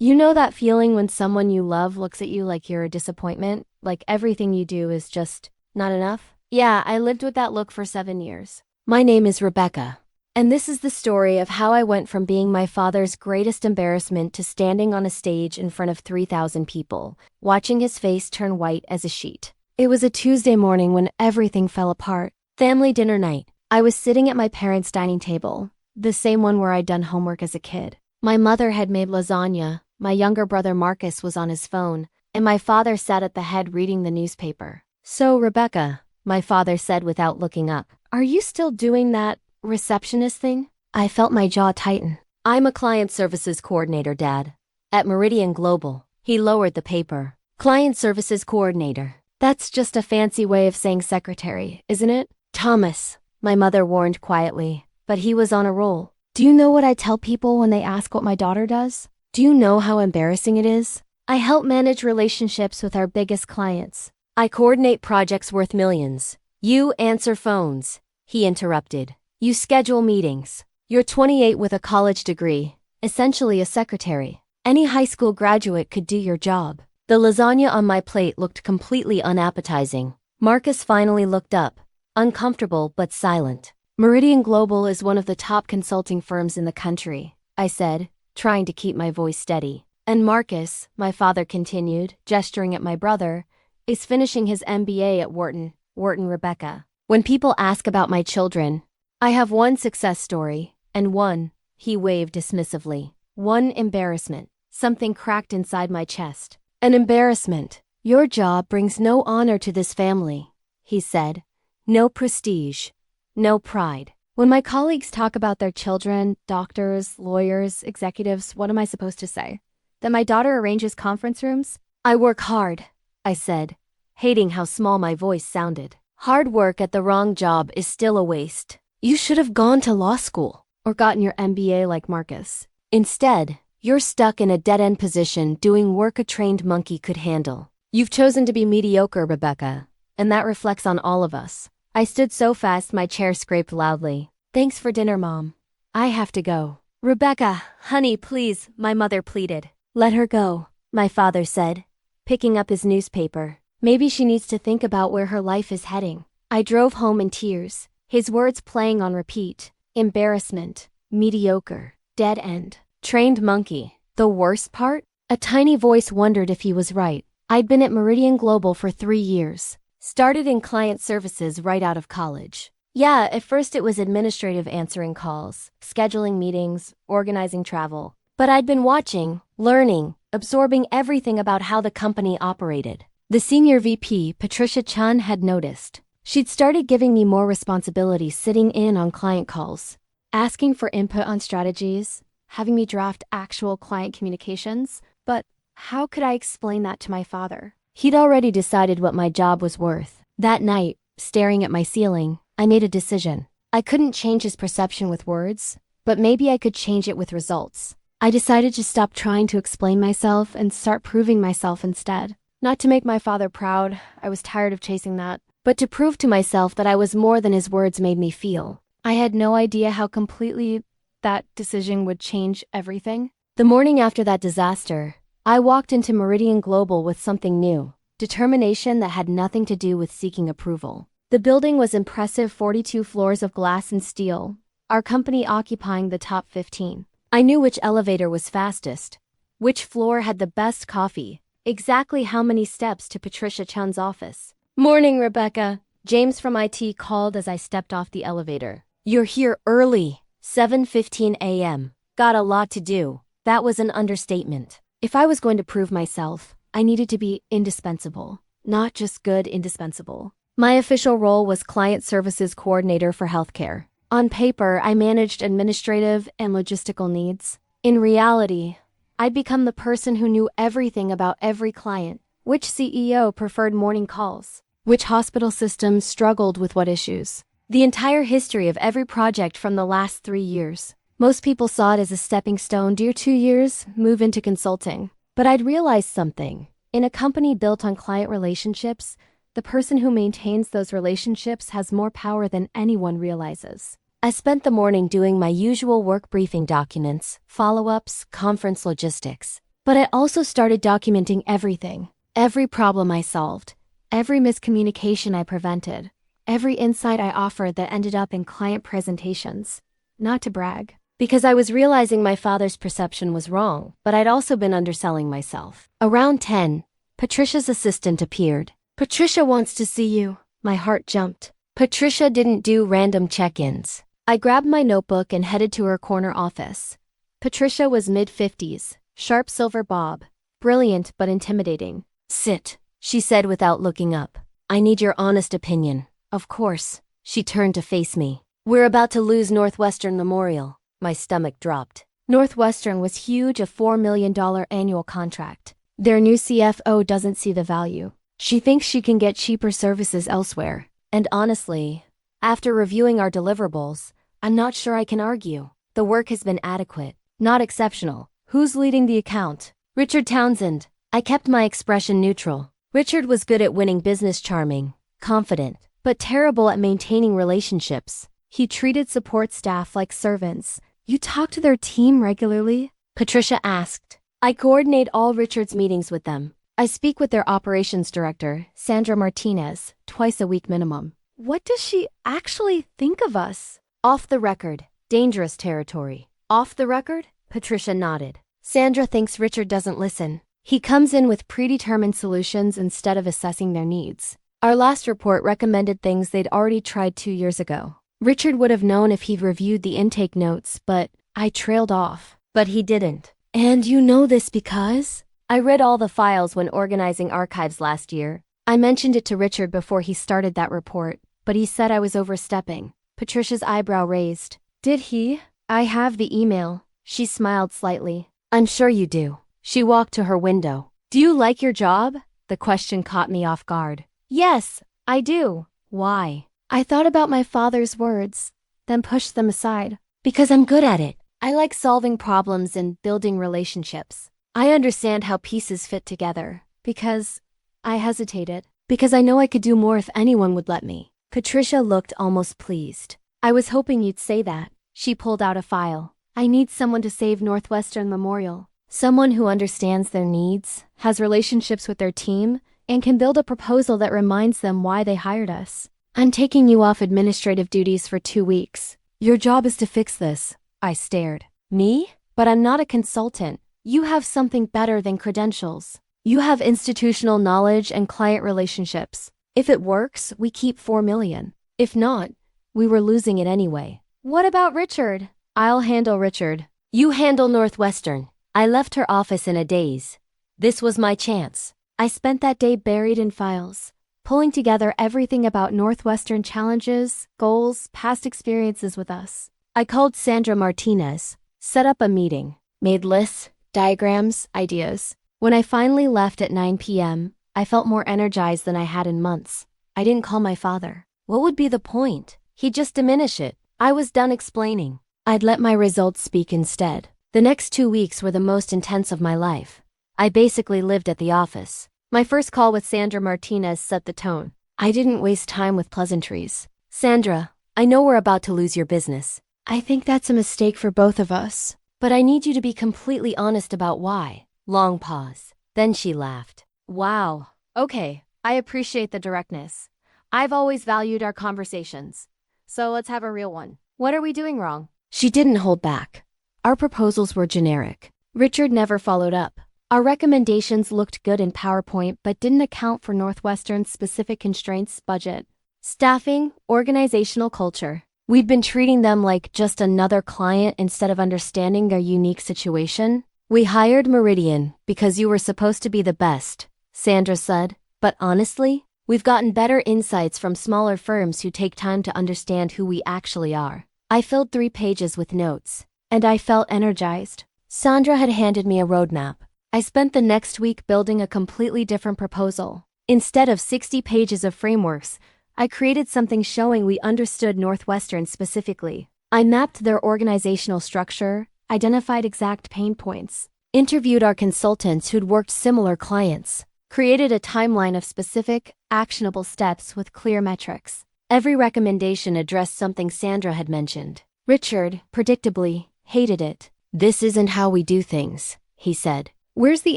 You know that feeling when someone you love looks at you like you're a disappointment, like everything you do is just not enough? Yeah, I lived with that look for 7 years. My name is Rebecca. And this is the story of how I went from being my father's greatest embarrassment to standing on a stage in front of 3,000 people, watching his face turn white as a sheet. It was a Tuesday morning when everything fell apart. Family dinner night. I was sitting at my parents' dining table, the same one where I'd done homework as a kid. My mother had made lasagna, my younger brother Marcus was on his phone, and my father sat at the head reading the newspaper. "So, Rebecca," my father said without looking up, "are you still doing that receptionist thing?" I felt my jaw tighten. "I'm a client services coordinator, Dad. At Meridian Global." He lowered the paper. "Client services coordinator. That's just a fancy way of saying secretary, isn't it?" "Thomas," my mother warned quietly, but he was on a roll. "Do you know what I tell people when they ask what my daughter does? Do you know how embarrassing it is? I help manage relationships with our biggest clients. I coordinate projects worth millions. You answer phones," he interrupted. "You schedule meetings. You're 28 with a college degree, essentially a secretary. Any high school graduate could do your job." The lasagna on my plate looked completely unappetizing. Marcus finally looked up, uncomfortable but silent. "Meridian Global is one of the top consulting firms in the country," I said, trying to keep my voice steady. "And Marcus," my father continued, gesturing at my brother, "is finishing his MBA at Wharton, Rebecca. When people ask about my children, I have one success story, and one," he waved dismissively, "one embarrassment." Something cracked inside my chest. "An embarrassment. Your job brings no honor to this family," he said. "No prestige. No pride. When my colleagues talk about their children, doctors, lawyers, executives, what am I supposed to say? That my daughter arranges conference rooms? I work hard," I said, hating how small my voice sounded. "Hard work at the wrong job is still a waste. You should have gone to law school or gotten your MBA like Marcus. Instead, you're stuck in a dead-end position doing work a trained monkey could handle. You've chosen to be mediocre, Rebecca, and that reflects on all of us." I stood so fast my chair scraped loudly. "Thanks for dinner, Mom. I have to go." "Rebecca, honey, please," my mother pleaded. "Let her go," my father said, picking up his newspaper. "Maybe she needs to think about where her life is heading." I drove home in tears, his words playing on repeat. Embarrassment, mediocre, dead end, trained monkey. The worst part? A tiny voice wondered if he was right. I'd been at Meridian Global for 3 years. Started in client services right out of college. Yeah, at first it was administrative, answering calls, scheduling meetings, organizing travel. But I'd been watching, learning, absorbing everything about how the company operated. The senior VP, Patricia Chun, had noticed. She'd started giving me more responsibility sitting in on client calls, asking for input on strategies, having me draft actual client communications. But how could I explain that to my father? He'd already decided what my job was worth. That night, staring at my ceiling, I made a decision. I couldn't change his perception with words, but maybe I could change it with results. I decided to stop trying to explain myself and start proving myself instead. Not to make my father proud, I was tired of chasing that, but to prove to myself that I was more than his words made me feel. I had no idea how completely that decision would change everything. The morning after that disaster, I walked into Meridian Global with something new, determination that had nothing to do with seeking approval. The building was impressive, 42 floors of glass and steel, our company occupying the top 15. I knew which elevator was fastest, which floor had the best coffee, exactly how many steps to Patricia Chun's office. "Morning, Rebecca," James from IT called as I stepped off the elevator. "You're here early." 7:15 a.m. Got a lot to do. That was an understatement. If I was going to prove myself, I needed to be indispensable, not just good, indispensable. My official role was Client Services Coordinator for Healthcare. On paper, I managed administrative and logistical needs. In reality, I'd become the person who knew everything about every client, which CEO preferred morning calls, which hospital systems struggled with what issues, the entire history of every project from the last 3 years. Most people saw it as a stepping stone. Do your 2 years, move into consulting. But I'd realized something. In a company built on client relationships, the person who maintains those relationships has more power than anyone realizes. I spent the morning doing my usual work, briefing documents, follow-ups, conference logistics. But I also started documenting everything. Every problem I solved. Every miscommunication I prevented. Every insight I offered that ended up in client presentations. Not to brag. Because I was realizing my father's perception was wrong, but I'd also been underselling myself. Around 10, Patricia's assistant appeared. "Patricia wants to see you." My heart jumped. Patricia didn't do random check-ins. I grabbed my notebook and headed to her corner office. Patricia was mid-50s, sharp silver bob, brilliant but intimidating. "Sit," she said without looking up. "I need your honest opinion." Of course. She turned to face me. "We're about to lose Northwestern Memorial." My stomach dropped. Northwestern was huge, a $4 million annual contract. Their new CFO doesn't see the value. She thinks she can get cheaper services elsewhere. And honestly, after reviewing our deliverables, I'm not sure I can argue. The work has been adequate, not exceptional. Who's leading the account? Richard Townsend. I kept my expression neutral. Richard was good at winning business, charming, confident, but terrible at maintaining relationships. He treated support staff like servants. "You talk to their team regularly?" Patricia asked. "I coordinate all Richard's meetings with them. I speak with their operations director, Sandra Martinez, twice a week minimum." "What does she actually think of us?" "Off the record. Dangerous territory." "Off the record?" Patricia nodded. "Sandra thinks Richard doesn't listen. He comes in with predetermined solutions instead of assessing their needs. Our last report recommended things they'd already tried 2 years ago. Richard would have known if he'd reviewed the intake notes, but I trailed off. But he didn't. And you know this because? I read all the files when organizing archives last year. I mentioned it to Richard before he started that report, but he said I was overstepping." Patricia's eyebrow raised. "Did he?" "I have the email." She smiled slightly. "I'm sure you do." She walked to her window. "Do you like your job?" The question caught me off guard. "Yes, I do." "Why?" I thought about my father's words, then pushed them aside. "Because I'm good at it. I like solving problems and building relationships. I understand how pieces fit together." Because I hesitated. "Because I know I could do more if anyone would let me." Patricia looked almost pleased. "I was hoping you'd say that." She pulled out a file. "I need someone to save Northwestern Memorial. Someone who understands their needs, has relationships with their team, and can build a proposal that reminds them why they hired us. I'm taking you off administrative duties for 2 weeks. Your job is to fix this." I stared. "Me? But I'm not a consultant. You have something better than credentials. You have institutional knowledge and client relationships. If it works, we keep $4 million. If not, we were losing it anyway." "What about Richard?" "I'll handle Richard. You handle Northwestern." I left her office in a daze. This was my chance. I spent that day buried in files, pulling together everything about Northwestern challenges, goals, past experiences with us. I called Sandra Martinez, set up a meeting, made lists, diagrams, ideas. When I finally left at 9 p.m., I felt more energized than I had in months. I didn't call my father. What would be the point? He'd just diminish it. I was done explaining. I'd let my results speak instead. The next 2 weeks were the most intense of my life. I basically lived at the office. My first call with Sandra Martinez set the tone. I didn't waste time with pleasantries. "Sandra, I know we're about to lose your business. I think that's a mistake for both of us. But I need you to be completely honest about why." Long pause. Then she laughed. "Wow. Okay, I appreciate the directness. I've always valued our conversations. So let's have a real one. What are we doing wrong?" She didn't hold back. Our proposals were generic. Richard never followed up. Our recommendations looked good in PowerPoint but didn't account for Northwestern's specific constraints, budget, staffing, organizational culture. We'd been treating them like just another client instead of understanding their unique situation. "We hired Meridian because you were supposed to be the best," Sandra said. "But honestly, we've gotten better insights from smaller firms who take time to understand who we actually are." I filled 3 pages with notes, and I felt energized. Sandra had handed me a roadmap. I spent the next week building a completely different proposal. Instead of 60 pages of frameworks, I created something showing we understood Northwestern specifically. I mapped their organizational structure, identified exact pain points, interviewed our consultants who'd worked similar clients, created a timeline of specific, actionable steps with clear metrics. Every recommendation addressed something Sandra had mentioned. Richard, predictably, hated it. "This isn't how we do things," he said. Where's the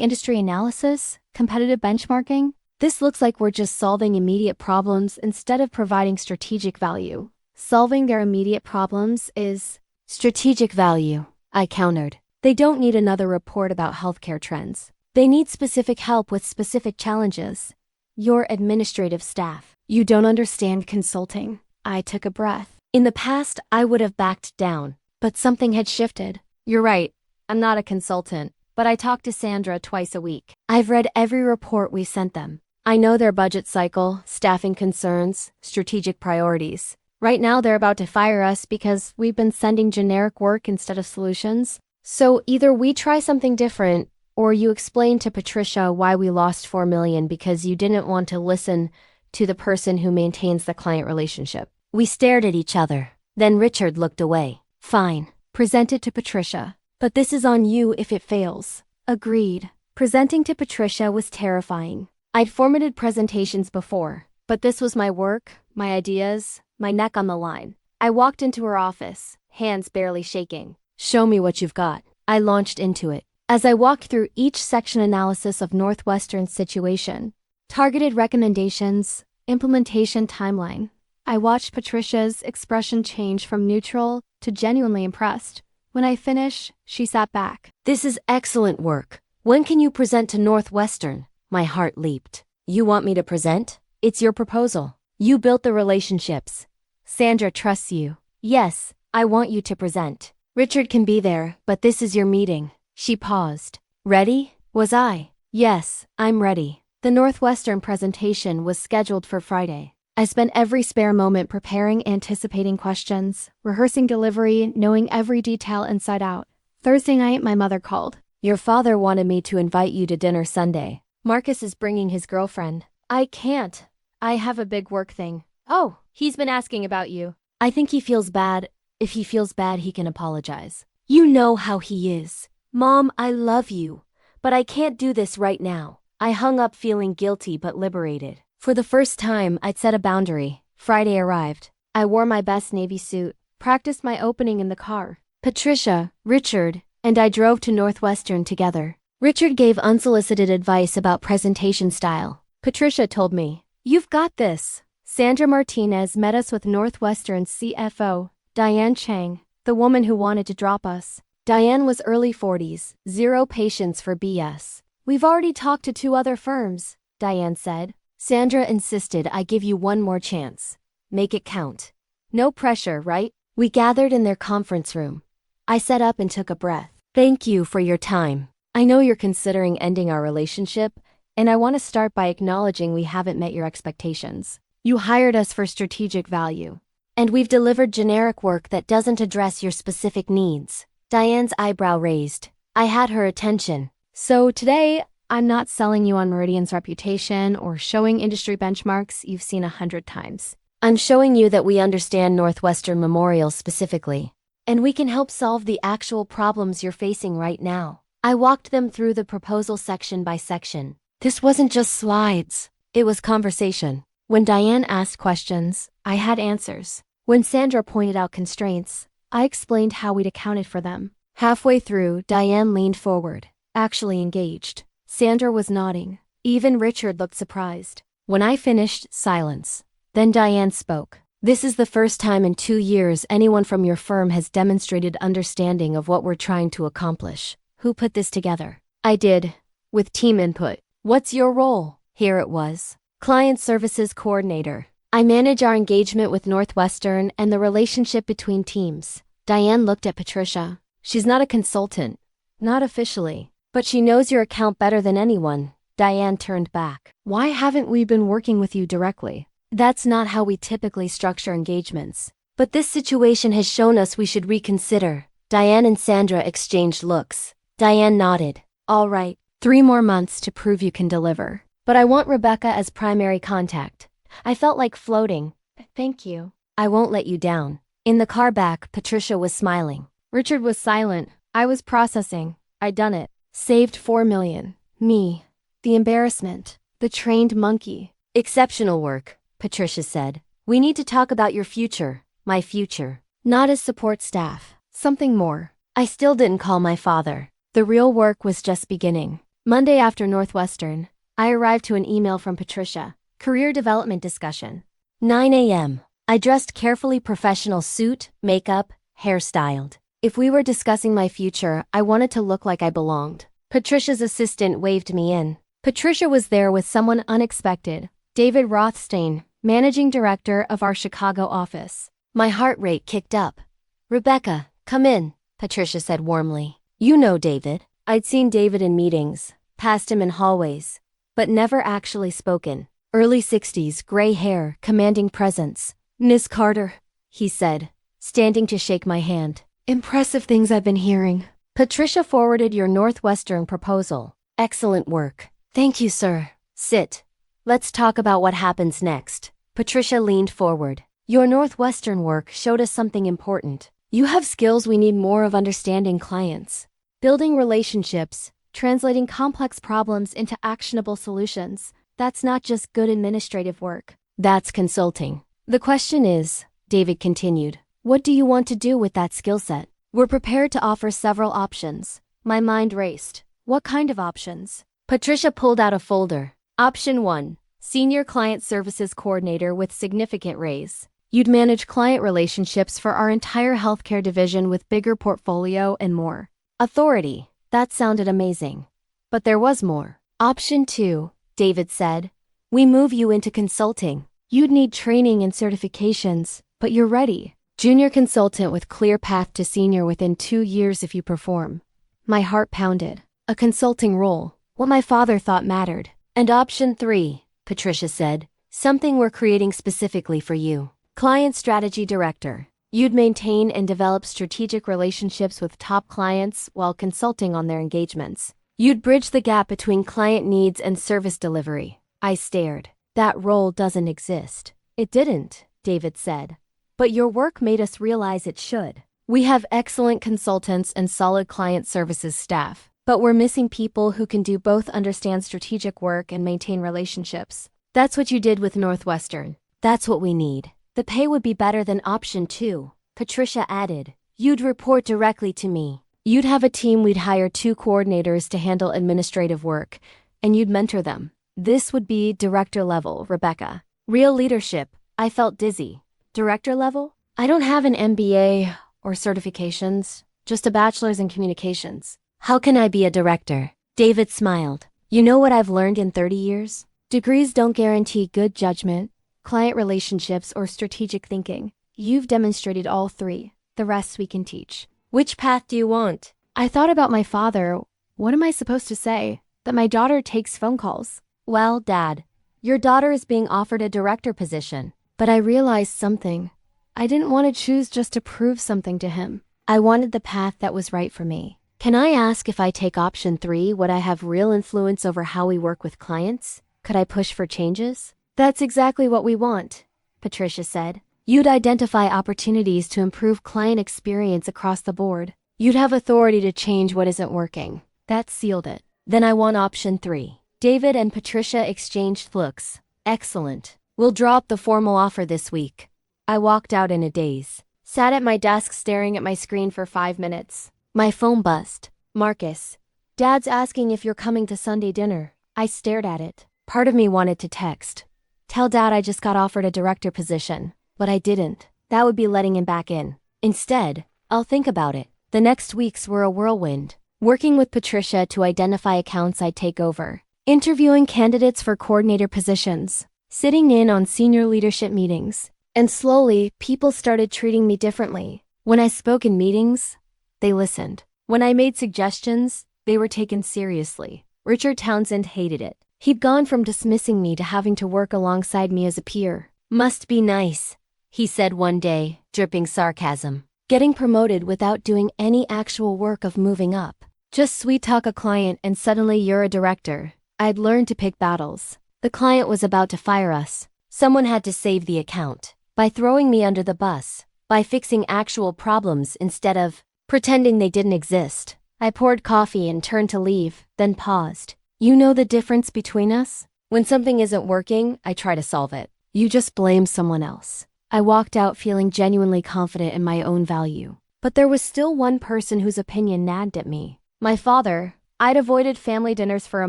industry analysis? Competitive benchmarking? This looks like we're just solving immediate problems instead of providing strategic value. Solving their immediate problems is strategic value, I countered. They don't need another report about healthcare trends. They need specific help with specific challenges. Your administrative staff. You don't understand consulting. I took a breath. In the past, I would have backed down, but something had shifted. You're right. I'm not a consultant, but I talk to Sandra twice a week. I've read every report we sent them. I know their budget cycle, staffing concerns, strategic priorities. Right now, they're about to fire us because we've been sending generic work instead of solutions. So either we try something different, or you explain to Patricia why we lost $4 million because you didn't want to listen to the person who maintains the client relationship. We stared at each other. Then Richard looked away. Fine. Present it to Patricia. But this is on you if it fails. Agreed. Presenting to Patricia was terrifying. I'd formatted presentations before, but this was my work, my ideas, my neck on the line. I walked into her office, hands barely shaking. Show me what you've got. I launched into it. As I walked through each section analysis of Northwestern's situation, targeted recommendations, implementation timeline, I watched Patricia's expression change from neutral to genuinely impressed. When I finished, she sat back. This is excellent work. When can you present to Northwestern? My heart leaped. You want me to present? It's your proposal. You built the relationships. Sandra trusts you. Yes, I want you to present. Richard can be there, but this is your meeting. She paused. Ready? Was I? Yes, I'm ready. The Northwestern presentation was scheduled for Friday. I spent every spare moment preparing, anticipating questions, rehearsing delivery, knowing every detail inside out. Thursday night, my mother called. Your father wanted me to invite you to dinner Sunday. Marcus is bringing his girlfriend. I can't. I have a big work thing. Oh, he's been asking about you. I think he feels bad. If he feels bad, he can apologize. You know how he is. Mom, I love you, but I can't do this right now. I hung up feeling guilty but liberated. For the first time, I'd set a boundary. Friday arrived. I wore my best navy suit, practiced my opening in the car. Patricia, Richard, and I drove to Northwestern together. Richard gave unsolicited advice about presentation style. Patricia told me, "You've got this." Sandra Martinez met us with Northwestern's CFO, Diane Chang, the woman who wanted to drop us. Diane was early 40s, zero patience for BS. We've already talked to 2 other firms, Diane said. Sandra insisted I give you one more chance. Make it count. No pressure, right? We gathered in their conference room. I sat up and took a breath. Thank you for your time. I know you're considering ending our relationship, and I want to start by acknowledging we haven't met your expectations. You hired us for strategic value, and we've delivered generic work that doesn't address your specific needs. Diane's eyebrow raised. I had her attention. So today, I'm not selling you on Meridian's reputation or showing industry benchmarks you've seen 100 times. I'm showing you that we understand Northwestern Memorial specifically, and we can help solve the actual problems you're facing right now. I walked them through the proposal section by section. This wasn't just slides. It was conversation. When Diane asked questions, I had answers. When Sandra pointed out constraints, I explained how we'd accounted for them. Halfway through, Diane leaned forward, actually engaged. Sandra was nodding. Even Richard looked surprised. When I finished, silence. Then Diane spoke. This is the first time in 2 years anyone from your firm has demonstrated understanding of what we're trying to accomplish. Who put this together? I did, with team input. What's your role? Here it was. Client Services Coordinator. I manage our engagement with Northwestern and the relationship between teams. Diane looked at Patricia. She's not a consultant. Not officially. But she knows your account better than anyone. Diane turned back. Why haven't we been working with you directly? That's not how we typically structure engagements. But this situation has shown us we should reconsider. Diane and Sandra exchanged looks. Diane nodded. All right, 3 more months to prove you can deliver. But I want Rebecca as primary contact. I felt like floating. Thank you. I won't let you down. In the car back, Patricia was smiling. Richard was silent. I was processing. I'd done it. Saved $4 million. Me. The embarrassment. The trained monkey. Exceptional work, Patricia said. We need to talk about your future. My future. Not as support staff. Something more. I still didn't call my father. The real work was just beginning. Monday after Northwestern, I arrived to an email from Patricia. Career development discussion. 9 a.m. I dressed carefully, professional suit, makeup, hair styled. If we were discussing my future, I wanted to look like I belonged. Patricia's assistant waved me in. Patricia was there with someone unexpected, David Rothstein, managing director of our Chicago office. My heart rate kicked up. "Rebecca, come in," Patricia said warmly. "You know David." I'd seen David in meetings, passed him in hallways, but never actually spoken. Early 60s, gray hair, commanding presence. "Miss Carter," he said, standing to shake my hand. "Impressive things I've been hearing. Patricia forwarded your Northwestern proposal. Excellent work." "Thank you, sir." "Sit. Let's talk about what happens next." Patricia leaned forward. "Your Northwestern work showed us something important. You have skills we need more of: understanding clients, building relationships, translating complex problems into actionable solutions. That's not just good administrative work. That's consulting. The question is," David continued, "what do you want to do with that skill set? We're prepared to offer several options." My mind raced. What kind of options? Patricia pulled out a folder. Option 1, Senior Client Services Coordinator with significant raise. You'd manage client relationships for our entire healthcare division with bigger portfolio and more authority. That sounded amazing. But there was more. Option 2, David said. We move you into consulting. You'd need training and certifications, but you're ready. Junior consultant with clear path to senior within 2 years if you perform. My heart pounded. A consulting role, what my father thought mattered. And option 3, Patricia said, something we're creating specifically for you. Client Strategy Director. You'd maintain and develop strategic relationships with top clients while consulting on their engagements. You'd bridge the gap between client needs and service delivery. I stared. That role doesn't exist. It didn't, David said. But your work made us realize it should. We have excellent consultants and solid client services staff, but we're missing people who can do both: understand strategic work and maintain relationships. That's what you did with Northwestern. That's what we need. The pay would be better than option 2, Patricia added. You'd report directly to me. You'd have a team. We'd hire 2 coordinators to handle administrative work, and you'd mentor them. This would be director level, Rebecca. Real leadership. I felt dizzy. Director level? I don't have an MBA or certifications, just a bachelor's in communications. How can I be a director? David smiled. You know what I've learned in 30 years? Degrees don't guarantee good judgment, client relationships, or strategic thinking. You've demonstrated all 3. The rest we can teach. Which path do you want? I thought about my father. What am I supposed to say? That my daughter takes phone calls? Well, Dad, your daughter is being offered a director position. But I realized something. I didn't want to choose just to prove something to him. I wanted the path that was right for me. Can I ask, if I take option 3, would I have real influence over how we work with clients? Could I push for changes? That's exactly what we want, Patricia said. You'd identify opportunities to improve client experience across the board. You'd have authority to change what isn't working. That sealed it. Then I want option 3. David and Patricia exchanged looks. Excellent. We'll draw up the formal offer this week. I walked out in a daze. Sat at my desk staring at my screen for 5 minutes. My phone buzzed. Marcus. Dad's asking if you're coming to Sunday dinner. I stared at it. Part of me wanted to text. Tell Dad I just got offered a director position. But I didn't. That would be letting him back in. Instead, I'll think about it. The next weeks were a whirlwind. Working with Patricia to identify accounts I'd take over. Interviewing candidates for coordinator positions. Sitting in on senior leadership meetings. And slowly, people started treating me differently. When I spoke in meetings, they listened. When I made suggestions, they were taken seriously. Richard Townsend hated it. He'd gone from dismissing me to having to work alongside me as a peer. Must be nice, he said one day, dripping sarcasm. Getting promoted without doing any actual work of moving up. Just sweet talk a client and suddenly you're a director. I'd learned to pick battles. The client was about to fire us. Someone had to save the account. By throwing me under the bus. By fixing actual problems instead of pretending they didn't exist. I poured coffee and turned to leave, then paused. You know the difference between us? When something isn't working, I try to solve it. You just blame someone else. I walked out feeling genuinely confident in my own value. But there was still one person whose opinion nagged at me. My father, I'd avoided family dinners for a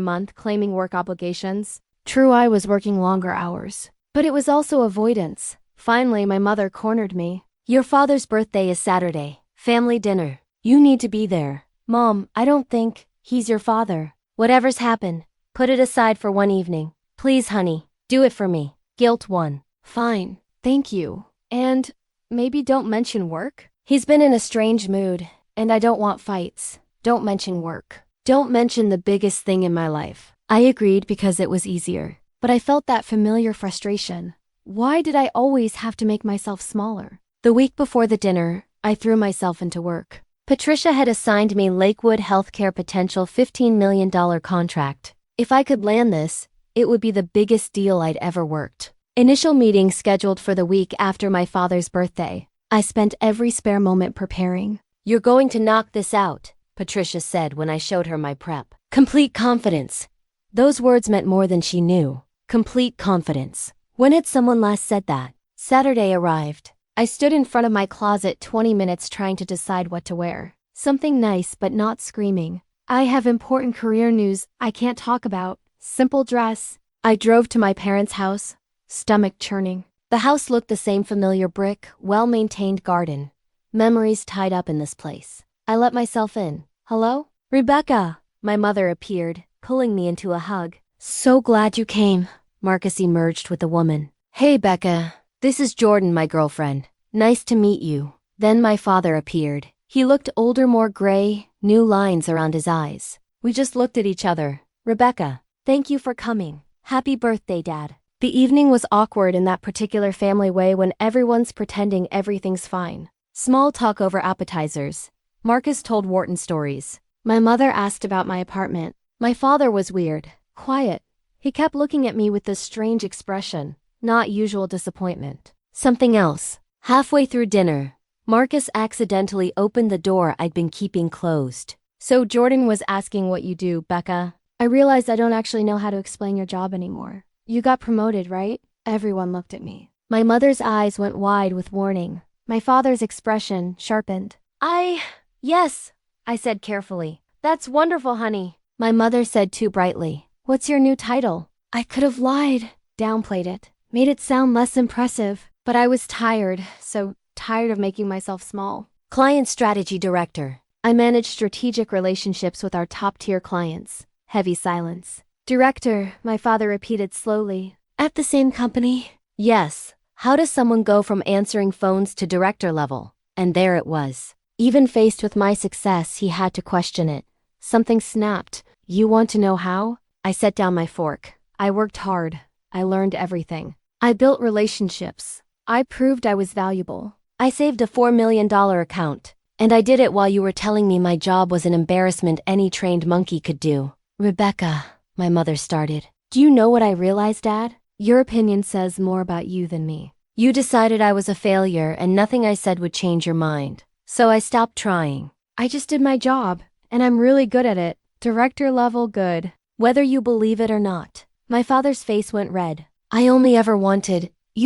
month, claiming work obligations. True, I was working longer hours, but it was also avoidance. Finally, my mother cornered me. Your father's birthday is Saturday. Family dinner. You need to be there. Mom, I don't think he's your father. Whatever's happened, put it aside for one evening. Please, honey, do it for me. Guilt 1. Fine, thank you. And maybe don't mention work? He's been in a strange mood, and I don't want fights. Don't mention work. Don't mention the biggest thing in my life. I agreed because it was easier, but I felt that familiar frustration. Why did I always have to make myself smaller? The week before the dinner, I threw myself into work. Patricia had assigned me Lakewood Healthcare potential $15 million contract. If I could land this, it would be the biggest deal I'd ever worked. Initial meeting scheduled for the week after my father's birthday. I spent every spare moment preparing. You're going to knock this out, Patricia said when I showed her my prep. Complete confidence. Those words meant more than she knew. Complete confidence. When had someone last said that? Saturday arrived. I stood in front of my closet 20 minutes trying to decide what to wear. Something nice but not screaming. I have important career news I can't talk about. Simple dress. I drove to my parents' house, stomach churning. The house looked the same familiar brick, well-maintained garden. Memories tied up in this place. I let myself in. Hello? Rebecca! My mother appeared, pulling me into a hug. So glad you came. Marcus emerged with the woman. Hey, Becca. This is Jordan, my girlfriend. Nice to meet you. Then my father appeared. He looked older, more gray, new lines around his eyes. We just looked at each other. Rebecca, thank you for coming. Happy birthday, Dad. The evening was awkward in that particular family way when everyone's pretending everything's fine. Small talk over appetizers. Marcus told Wharton stories. My mother asked about my apartment. My father was weird, quiet. He kept looking at me with this strange expression, not usual disappointment. Something else. Halfway through dinner, Marcus accidentally opened the door I'd been keeping closed. So Jordan was asking what you do, Becca. I realized I don't actually know how to explain your job anymore. You got promoted, right? Everyone looked at me. My mother's eyes went wide with warning. My father's expression sharpened. Yes, I said carefully. That's wonderful, honey. My mother said too brightly. What's your new title? I could have lied, downplayed it, made it sound less impressive, but I was tired, so tired of making myself small. Client Strategy Director. I manage strategic relationships with our top-tier clients. Heavy silence. Director, my father repeated slowly. At the same company? Yes. How does someone go from answering phones to director level? And there it was. Even faced with my success, he had to question it. Something snapped. You want to know how? I set down my fork. I worked hard. I learned everything. I built relationships. I proved I was valuable. I saved a $4 million account. And I did it while you were telling me my job was an embarrassment any trained monkey could do. Rebecca, my mother started. Do you know what I realized, Dad? Your opinion says more about you than me. You decided I was a failure and nothing I said would change your mind. So I stopped trying. I just did my job, and I'm really good at it. Director level good. Whether you believe it or not. My father's face went red. You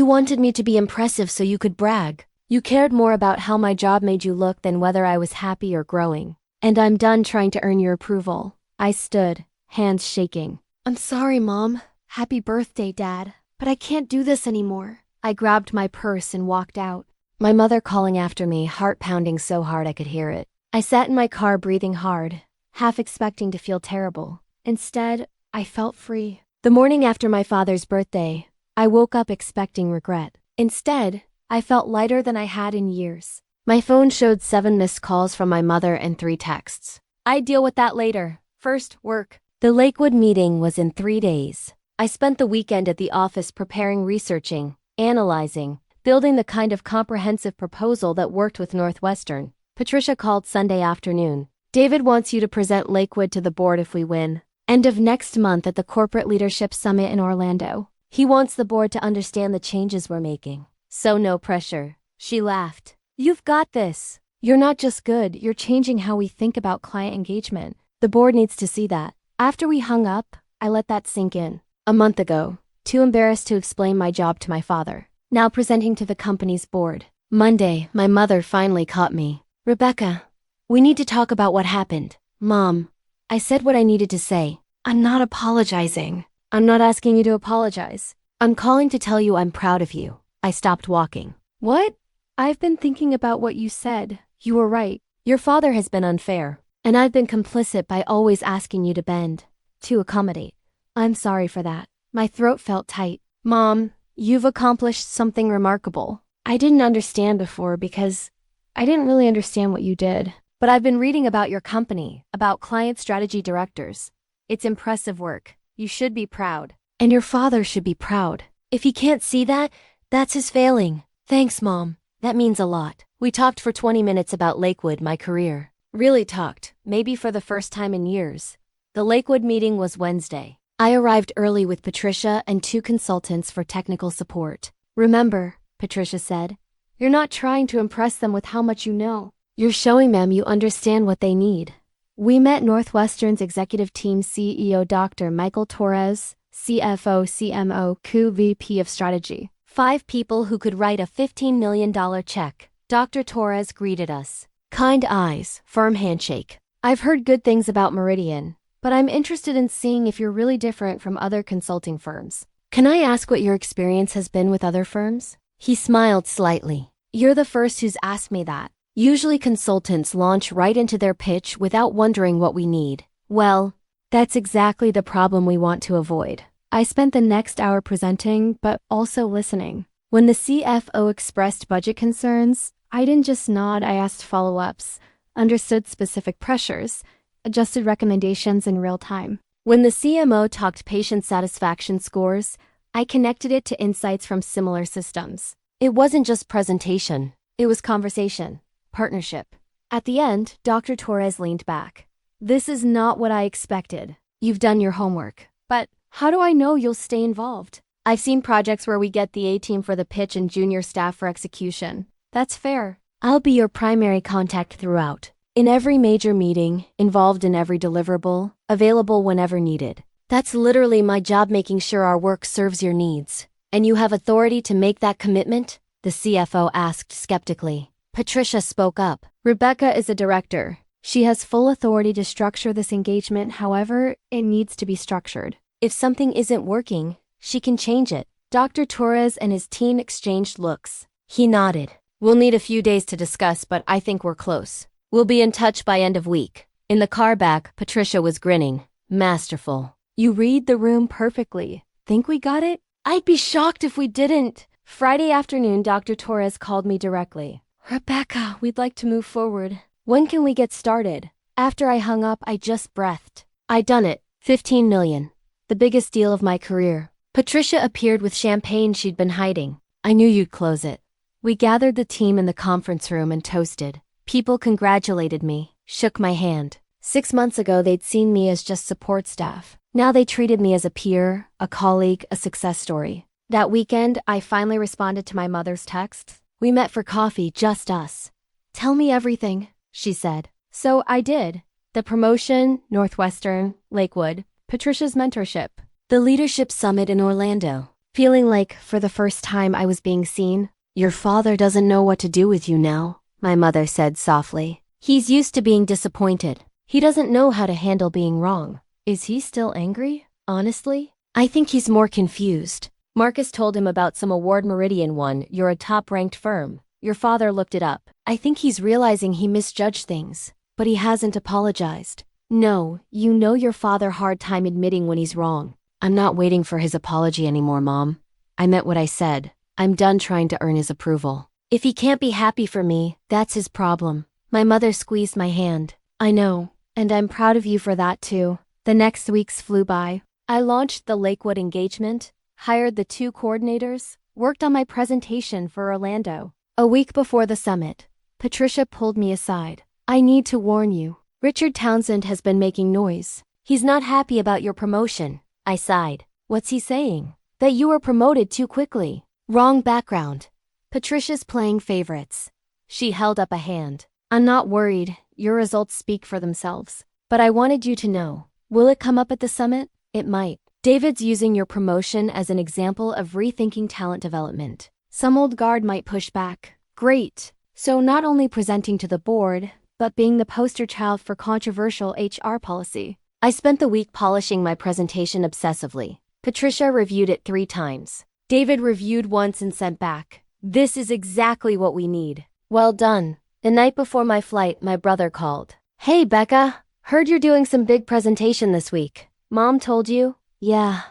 wanted me to be impressive so you could brag. You cared more about how my job made you look than whether I was happy or growing. And I'm done trying to earn your approval. I stood, hands shaking. I'm sorry, Mom. Happy birthday, Dad. But I can't do this anymore. I grabbed my purse and walked out. My mother calling after me, heart pounding so hard I could hear it. I sat in my car breathing hard, half expecting to feel terrible. Instead, I felt free. The morning after my father's birthday, I woke up expecting regret. Instead, I felt lighter than I had in years. My phone showed 7 missed calls from my mother and 3 texts. I'd deal with that later. First, work. The Lakewood meeting was in 3 days. I spent the weekend at the office preparing, researching, analyzing, building the kind of comprehensive proposal that worked with Northwestern. Patricia called Sunday afternoon. David wants you to present Lakewood to the board if we win. End of next month at the Corporate Leadership Summit in Orlando. He wants the board to understand the changes we're making. So no pressure. She laughed. You've got this. You're not just good, you're changing how we think about client engagement. The board needs to see that. After we hung up, I let that sink in. A month ago, too embarrassed to explain my job to my father. Now presenting to the company's board. Monday, my mother finally caught me. Rebecca, we need to talk about what happened. Mom, I said what I needed to say. I'm not apologizing. I'm not asking you to apologize. I'm calling to tell you I'm proud of you. I stopped walking. What? I've been thinking about what you said. You were right. Your father has been unfair, and I've been complicit by always asking you to bend, to accommodate. I'm sorry for that. My throat felt tight. Mom, you've accomplished something remarkable. I didn't understand before because I didn't really understand what you did. But I've been reading about your company, about client strategy directors. It's impressive work. You should be proud. And your father should be proud. If he can't see that, that's his failing. Thanks, Mom. That means a lot. We talked for 20 minutes about Lakewood, my career. Really talked, maybe for the first time in years. The Lakewood meeting was Wednesday. I arrived early with Patricia and 2 consultants for technical support. Remember, Patricia said, you're not trying to impress them with how much you know. You're showing them you understand what they need. We met Northwestern's executive team CEO Dr. Michael Torres, CFO CMO, VP of Strategy. 5 people who could write a $15 million check. Dr. Torres greeted us. Kind eyes, firm handshake. I've heard good things about Meridian, but I'm interested in seeing if you're really different from other consulting firms. Can I ask what your experience has been with other firms? He smiled slightly. You're the first who's asked me that. Usually consultants launch right into their pitch without wondering what we need. Well, that's exactly the problem we want to avoid. I spent the next hour presenting, but also listening. When the CFO expressed budget concerns, I didn't just nod, I asked follow-ups, understood specific pressures, adjusted recommendations in real time. When the CMO talked patient satisfaction scores, I connected it to insights from similar systems. It wasn't just presentation, it was conversation. Partnership. At the end, Dr. Torres leaned back. This is not what I expected. You've done your homework. But how do I know you'll stay involved? I've seen projects where we get the A-team for the pitch and junior staff for execution. That's fair. I'll be your primary contact throughout. In every major meeting, involved in every deliverable, available whenever needed. That's literally my job, making sure our work serves your needs. And you have authority to make that commitment? The CFO asked skeptically. Patricia spoke up. Rebecca is a director. She has full authority to structure this engagement, however, it needs to be structured. If something isn't working, she can change it. Dr. Torres and his team exchanged looks. He nodded. We'll need a few days to discuss, but I think we're close. We'll be in touch by end of week. In the car back, Patricia was grinning. Masterful. You read the room perfectly. Think we got it? I'd be shocked if we didn't. Friday afternoon, Dr. Torres called me directly. Rebecca, we'd like to move forward. When can we get started? After I hung up, I just breathed. I'd done it. 15 million. The biggest deal of my career. Patricia appeared with champagne she'd been hiding. I knew you'd close it. We gathered the team in the conference room and toasted. People congratulated me, shook my hand. 6 months ago, they'd seen me as just support staff. Now they treated me as a peer, a colleague, a success story. That weekend, I finally responded to my mother's texts. We met for coffee, just us. Tell me everything, she said. So I did. The promotion, Northwestern, Lakewood, Patricia's mentorship, the leadership summit in Orlando. Feeling like, for the first time, I was being seen. Your father doesn't know what to do with you now, my mother said softly. He's used to being disappointed. He doesn't know how to handle being wrong. Is he still angry? Honestly? I think he's more confused. Marcus told him about some award Meridian won. You're a top-ranked firm. Your father looked it up. I think he's realizing he misjudged things, but he hasn't apologized. No, you know your father hard time admitting when he's wrong. I'm not waiting for his apology anymore, Mom. I meant what I said. I'm done trying to earn his approval. If he can't be happy for me, that's his problem. My mother squeezed my hand. I know, and I'm proud of you for that too. The next weeks flew by. I launched the Lakewood engagement, hired the 2 coordinators, worked on my presentation for Orlando. A week before the summit, Patricia pulled me aside. I need to warn you. Richard Townsend has been making noise. He's not happy about your promotion. I sighed. What's he saying? That you were promoted too quickly. Wrong background. Patricia's playing favorites. She held up a hand. I'm not worried. Your results speak for themselves. But I wanted you to know. Will it come up at the summit? It might. David's using your promotion as an example of rethinking talent development. Some old guard might push back. Great. So not only presenting to the board, but being the poster child for controversial HR policy. I spent the week polishing my presentation obsessively. Patricia reviewed it 3 times. David reviewed once and sent back, "This is exactly what we need." Well done. The night before my flight, my brother called. "Hey, Becca, heard you're doing some big presentation this week. Mom told you?" "Yeah."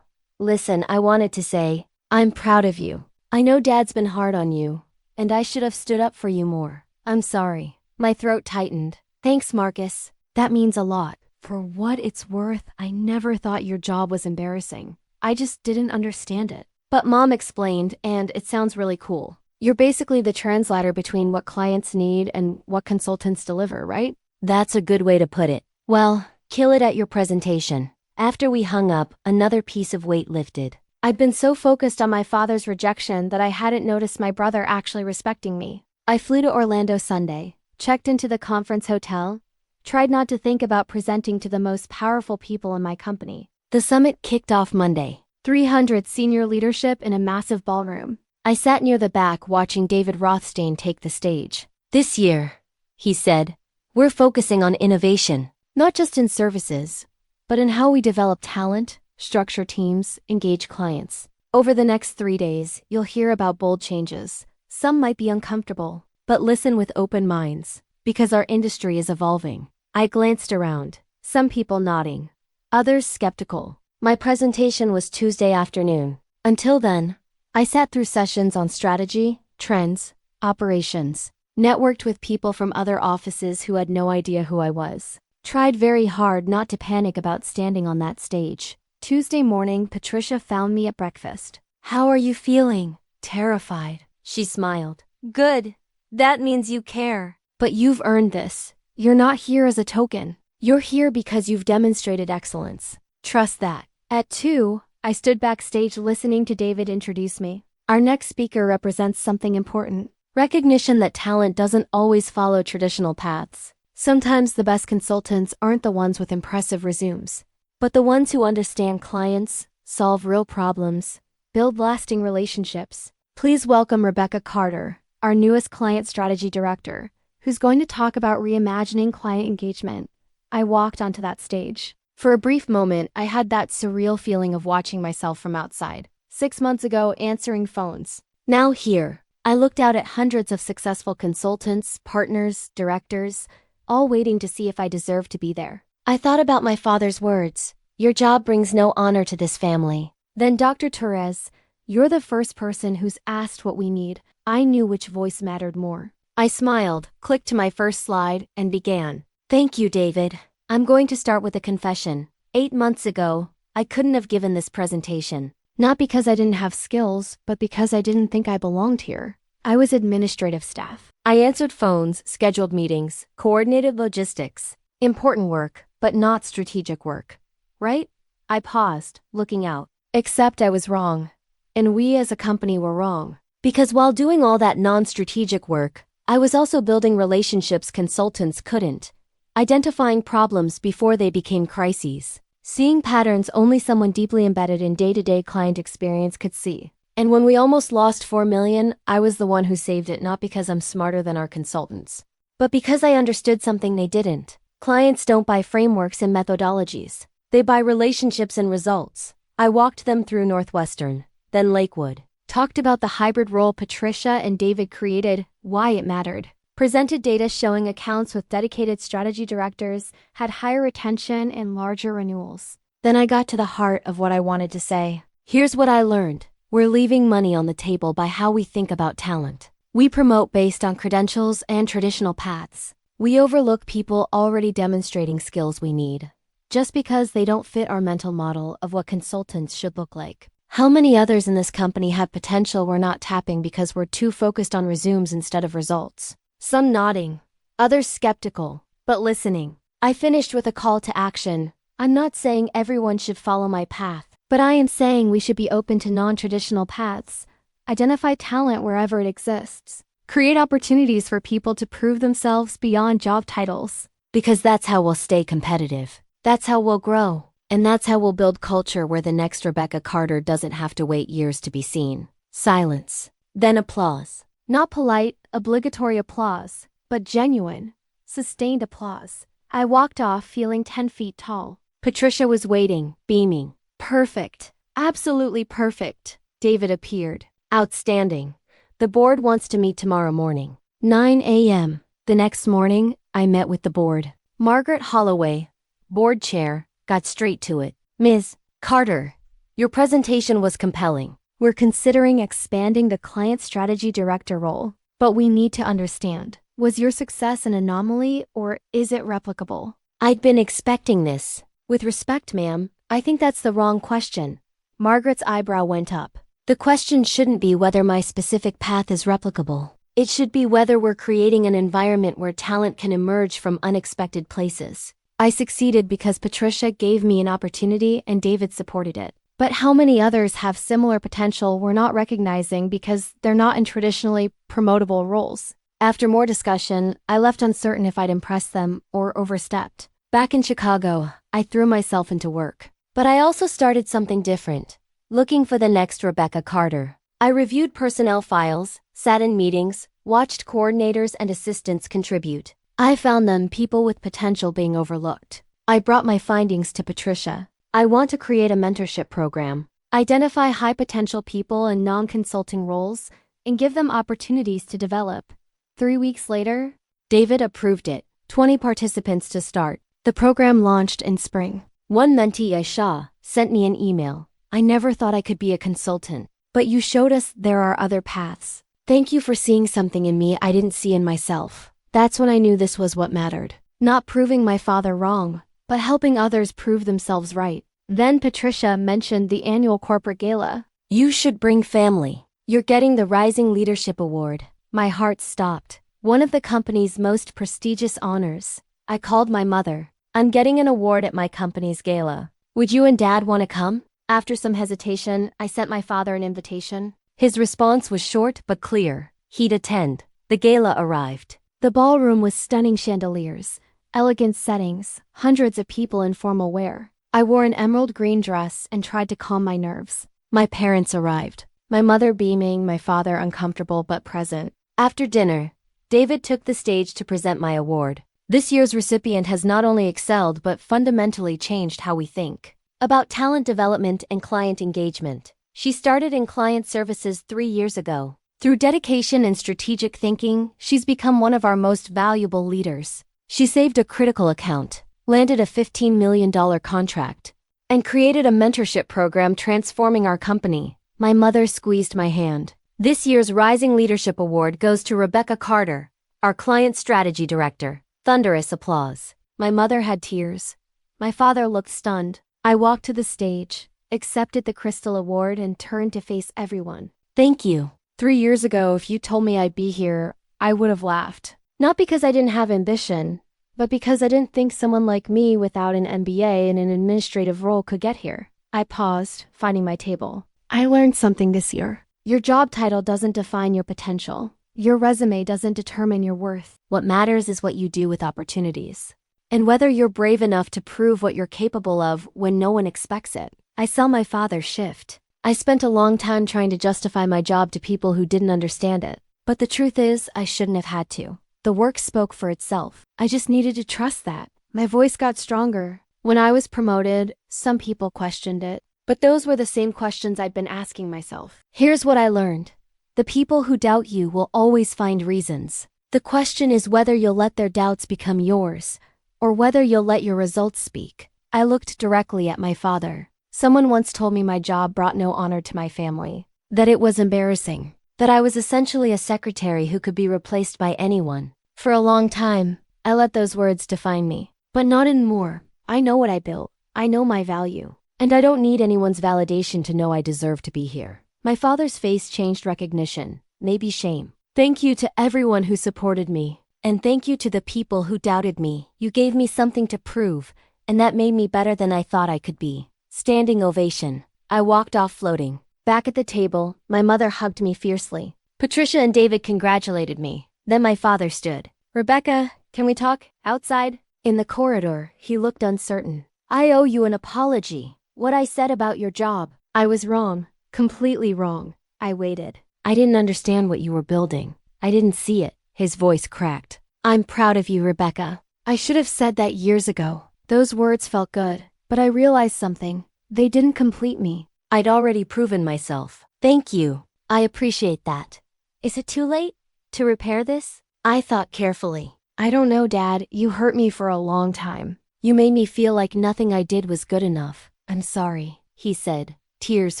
"Listen, I wanted to say, I'm proud of you. I know Dad's been hard on you, and I should have stood up for you more. I'm sorry." My throat tightened. "Thanks, Marcus. That means a lot." For what it's worth, I never thought your job was embarrassing. I just didn't understand it. But Mom explained, and it sounds really cool. You're basically the translator between what clients need and what consultants deliver, right? That's a good way to put it. Well, kill it at your presentation. After we hung up, another piece of weight lifted. I'd been so focused on my father's rejection that I hadn't noticed my brother actually respecting me. I flew to Orlando Sunday, checked into the conference hotel, tried not to think about presenting to the most powerful people in my company. The summit kicked off Monday. 300 senior leadership in a massive ballroom. I sat near the back watching David Rothstein take the stage. "This year," he said, "we're focusing on innovation, not just in services, but in how we develop talent, structure teams, engage clients. Over the next 3 days, you'll hear about bold changes. Some might be uncomfortable, but listen with open minds, because our industry is evolving." I glanced around, some people nodding, others skeptical. My presentation was Tuesday afternoon. Until then, I sat through sessions on strategy, trends, operations, networked with people from other offices who had no idea who I was. Tried very hard not to panic about standing on that stage. Tuesday morning, Patricia found me at breakfast. "How are you feeling?" "Terrified." She smiled. "Good. That means you care. But you've earned this. You're not here as a token. You're here because you've demonstrated excellence. Trust that." At 2, I stood backstage listening to David introduce me. Our next speaker represents something important. Recognition that talent doesn't always follow traditional paths. Sometimes the best consultants aren't the ones with impressive resumes, but the ones who understand clients, solve real problems, build lasting relationships. Please welcome Rebecca Carter, our newest client strategy director, who's going to talk about reimagining client engagement. I walked onto that stage. For a brief moment, I had that surreal feeling of watching myself from outside. 6 months ago, answering phones. Now here, I looked out at hundreds of successful consultants, partners, directors, all waiting to see if I deserved to be there. I thought about my father's words, "Your job brings no honor to this family." Then Dr. Torres, "You're the first person who's asked what we need." I knew which voice mattered more. I smiled, clicked to my first slide, and began. "Thank you, David. I'm going to start with a confession. 8 months ago, I couldn't have given this presentation. Not because I didn't have skills, but because I didn't think I belonged here. I was administrative staff. I answered phones, scheduled meetings, coordinated logistics. Important work, but not strategic work. Right? I paused, looking out. Except I was wrong. And we as a company were wrong. Because while doing all that non-strategic work, I was also building relationships consultants couldn't. Identifying problems before they became crises. Seeing patterns only someone deeply embedded in day-to-day client experience could see. And when we almost lost $4 million, I was the one who saved it, not because I'm smarter than our consultants, but because I understood something they didn't. Clients don't buy frameworks and methodologies. They buy relationships and results. I walked them through Northwestern, then Lakewood. Talked about the hybrid role Patricia and David created, why it mattered. Presented data showing accounts with dedicated strategy directors had higher retention and larger renewals. Then I got to the heart of what I wanted to say. Here's what I learned. We're leaving money on the table by how we think about talent. We promote based on credentials and traditional paths. We overlook people already demonstrating skills we need, just because they don't fit our mental model of what consultants should look like. How many others in this company have potential we're not tapping because we're too focused on resumes instead of results? Some nodding, others skeptical, but listening. I finished with a call to action. I'm not saying everyone should follow my path, but I am saying we should be open to non-traditional paths. Identify talent wherever it exists. Create opportunities for people to prove themselves beyond job titles. Because that's how we'll stay competitive. That's how we'll grow. And that's how we'll build culture where the next Rebecca Carter doesn't have to wait years to be seen. Silence. Then applause. Not polite, obligatory applause, but genuine. Sustained applause. I walked off feeling 10 feet tall. Patricia was waiting, beaming. Perfect. Absolutely perfect. David appeared. Outstanding. The board wants to meet tomorrow morning. 9 a.m. The next morning, I met with the board. Margaret Holloway, board chair, got straight to it. Ms. Carter, your presentation was compelling. We're considering expanding the client strategy director role, but we need to understand, was your success an anomaly or is it replicable? I'd been expecting this. With respect, ma'am, I think that's the wrong question. Margaret's eyebrow went up. The question shouldn't be whether my specific path is replicable. It should be whether we're creating an environment where talent can emerge from unexpected places. I succeeded because Patricia gave me an opportunity and David supported it. But how many others have similar potential we're not recognizing because they're not in traditionally promotable roles? After more discussion, I left uncertain if I'd impressed them or overstepped. Back in Chicago, I threw myself into work. But I also started something different, looking for the next Rebecca Carter. I reviewed personnel files, sat in meetings, watched coordinators and assistants contribute. I found them people with potential being overlooked. I brought my findings to Patricia. I want to create a mentorship program, identify high-potential people in non-consulting roles, and give them opportunities to develop. 3 weeks later, David approved it. 20 participants to start. The program launched in spring. One mentee, Aisha, sent me an email. I never thought I could be a consultant, but you showed us there are other paths. Thank you for seeing something in me I didn't see in myself. That's when I knew this was what mattered. Not proving my father wrong, but helping others prove themselves right. Then Patricia mentioned the annual corporate gala. You should bring family. You're getting the Rising Leadership Award. My heart stopped. One of the company's most prestigious honors. I called my mother. I'm getting an award at my company's gala. Would you and Dad want to come? After some hesitation, I sent my father an invitation. His response was short but clear. He'd attend. The gala arrived. The ballroom was stunning chandeliers, elegant settings, hundreds of people in formal wear. I wore an emerald green dress and tried to calm my nerves. My parents arrived. My mother beaming, my father uncomfortable but present. After dinner, David took the stage to present my award. This year's recipient has not only excelled but fundamentally changed how we think about talent development and client engagement. She started in client services 3 years ago. Through dedication and strategic thinking, she's become one of our most valuable leaders. She saved a critical account, landed a $15 million contract, and created a mentorship program transforming our company. My mother squeezed my hand. This year's Rising Leadership Award goes to Rebecca Carter, our Client Strategy Director. Thunderous applause. My mother had tears. My father looked stunned. I walked to the stage, accepted the Crystal Award, and turned to face everyone. Thank you. 3 years ago, if you told me I'd be here, I would have laughed. Not because I didn't have ambition, but because I didn't think someone like me without an MBA and an administrative role could get here. I paused, finding my table. I learned something this year. Your job title doesn't define your potential. Your resume doesn't determine your worth. What matters is what you do with opportunities. And whether you're brave enough to prove what you're capable of when no one expects it. I saw my father shift. I spent a long time trying to justify my job to people who didn't understand it. But the truth is, I shouldn't have had to. The work spoke for itself. I just needed to trust that. My voice got stronger. When I was promoted, some people questioned it. But those were the same questions I'd been asking myself. Here's what I learned. The people who doubt you will always find reasons. The question is whether you'll let their doubts become yours, or whether you'll let your results speak. I looked directly at my father. Someone once told me my job brought no honor to my family, that it was embarrassing, that I was essentially a secretary who could be replaced by anyone. For a long time, I let those words define me. But not anymore. I know what I built. I know my value. And I don't need anyone's validation to know I deserve to be here. My father's face changed recognition, maybe shame. Thank you to everyone who supported me. And thank you to the people who doubted me. You gave me something to prove, and that made me better than I thought I could be. Standing ovation. I walked off floating. Back at the table, my mother hugged me fiercely. Patricia and David congratulated me. Then my father stood. Rebecca, can we talk? Outside? In the corridor, he looked uncertain. I owe you an apology. What I said about your job. I was wrong. Completely wrong. I waited. I didn't understand what you were building. I didn't see it. His voice cracked. I'm proud of you, Rebecca. I should have said that years ago. Those words felt good, but I realized something. They didn't complete me. I'd already proven myself. Thank you. I appreciate that. Is it too late to repair this? I thought carefully. I don't know, Dad. You hurt me for a long time. You made me feel like nothing I did was good enough. I'm sorry, he said, tears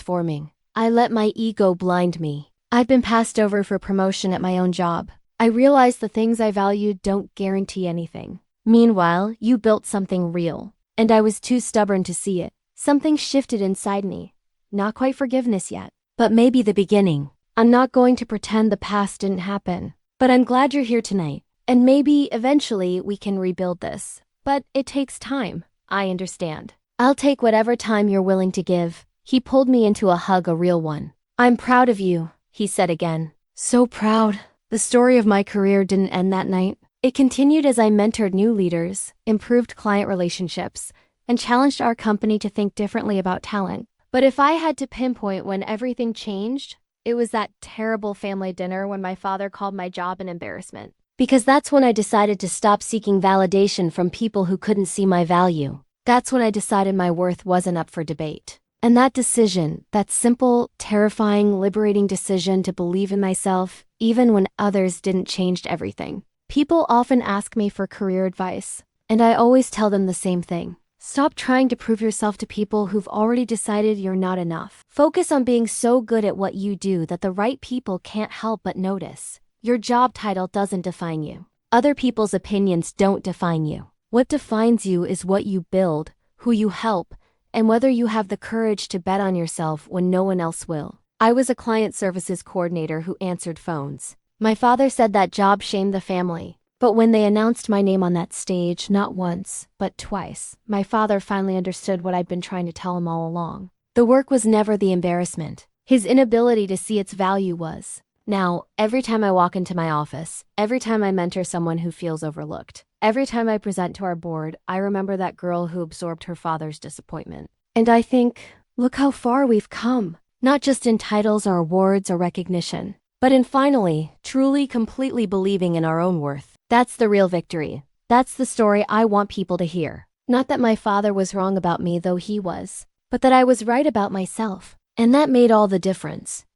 forming. I let my ego blind me. I've been passed over for promotion at my own job. I realized the things I valued don't guarantee anything. Meanwhile, you built something real, and I was too stubborn to see it. Something shifted inside me. Not quite forgiveness yet, but maybe the beginning. I'm not going to pretend the past didn't happen, but I'm glad you're here tonight. And maybe eventually we can rebuild this. But it takes time. I understand. I'll take whatever time you're willing to give. He pulled me into a hug, a real one. I'm proud of you, he said again. So proud. The story of my career didn't end that night. It continued as I mentored new leaders, improved client relationships, and challenged our company to think differently about talent. But if I had to pinpoint when everything changed, it was that terrible family dinner when my father called my job an embarrassment. Because that's when I decided to stop seeking validation from people who couldn't see my value. That's when I decided my worth wasn't up for debate. And that decision, that simple, terrifying, liberating decision to believe in myself, even when others didn't, changed everything. People often ask me for career advice, and I always tell them the same thing. Stop trying to prove yourself to people who've already decided you're not enough. Focus on being so good at what you do that the right people can't help but notice. Your job title doesn't define you. Other people's opinions don't define you. What defines you is what you build, who you help, and whether you have the courage to bet on yourself when no one else will. I was a client services coordinator who answered phones. My father said that job shamed the family. But when they announced my name on that stage, not once, but twice, my father finally understood what I'd been trying to tell him all along. The work was never the embarrassment. His inability to see its value was. Now, every time I walk into my office, every time I mentor someone who feels overlooked, every time I present to our board, I remember that girl who absorbed her father's disappointment. And I think, look how far we've come. Not just in titles or awards or recognition, but in finally, truly, completely believing in our own worth. That's the real victory. That's the story I want people to hear. Not that my father was wrong about me, though he was, but that I was right about myself. And that made all the difference.